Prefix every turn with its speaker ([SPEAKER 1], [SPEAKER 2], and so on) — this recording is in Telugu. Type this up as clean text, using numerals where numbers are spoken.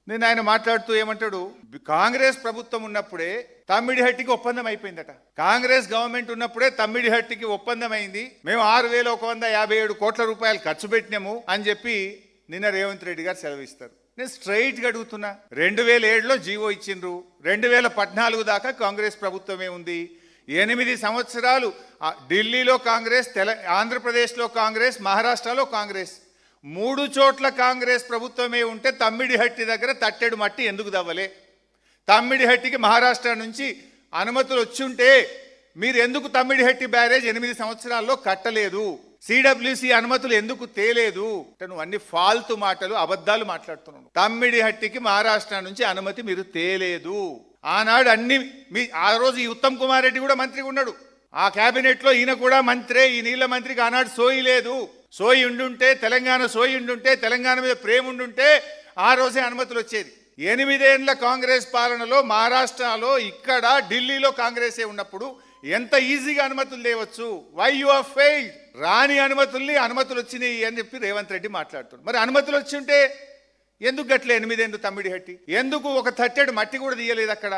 [SPEAKER 1] నేను ఆయన మాట్లాడుతూ ఏమంటాడు, కాంగ్రెస్ ప్రభుత్వం ఉన్నప్పుడే తమ్మిడిహట్టికి ఒప్పందం అయిపోయిందట. కాంగ్రెస్ గవర్నమెంట్ ఉన్నప్పుడే తమ్మిడిహట్టికి ఒప్పందం అయింది, మేము 6,157 కోట్ల రూపాయలు ఖర్చు పెట్టినాము అని చెప్పి నిన్న రేవంత్ రెడ్డి గారు సెలవిస్తారు. నేను స్ట్రైట్గా అడుగుతున్నా, 2007లో జీవో ఇచ్చిండ్రు, 2014 దాకా కాంగ్రెస్ ప్రభుత్వమే ఉంది. 8 సంవత్సరాలు ఢిల్లీలో కాంగ్రెస్, ఆంధ్రప్రదేశ్లో కాంగ్రెస్, మహారాష్ట్రలో కాంగ్రెస్, 3 చోట్ల కాంగ్రెస్ ప్రభుత్వమే ఉంటే తమ్మిడిహట్టి దగ్గర తట్టెడు మట్టి ఎందుకు దవ్వలే? తమ్మిడిహట్టికి మహారాష్ట్ర నుంచి అనుమతులు వచ్చుంటే మీరు ఎందుకు తమ్మిడిహట్టి బ్యారేజ్ 8 సంవత్సరాల్లో కట్టలేదు? సిడబ్ల్యూసి అనుమతులు ఎందుకు తేలేదు? నువ్వు అన్ని ఫాల్తు మాటలు, అబద్ధాలు మాట్లాడుతున్నావు. తమ్మిడిహట్టికి మహారాష్ట్ర నుంచి అనుమతి మీరు తేలేదు. ఆనాడు ఆ రోజు ఈ ఉత్తమ్ కుమార్ రెడ్డి కూడా మంత్రిగా ఉన్నాడు, ఆ కేబినెట్లో ఈయన కూడా మంత్రే. ఈ నీళ్ల మంత్రికి ఆనాడు సోయి లేదు. సోయి ఉండుంటే, తెలంగాణ మీద ప్రేమ ఉండుంటే ఆ రోజే అనుమతులు వచ్చేది. 8 ఏళ్ల కాంగ్రెస్ పాలనలో మహారాష్ట్రలో, ఇక్కడ ఢిల్లీలో కాంగ్రెసే ఉన్నప్పుడు ఎంత ఈజీగా అనుమతులు తేవచ్చు? Why you are failed? రాని అనుమతులు వచ్చినాయి అని చెప్పి రేవంత్ రెడ్డి మాట్లాడుతున్నాడు. మరి అనుమతులు వచ్చి ఉంటే ఎందుకు గట్లే 8 ఏళ్ళు తమ్మిడిహట్టి? ఎందుకు ఒక తట్టెడు మట్టి కూడా తీయలేదు అక్కడ?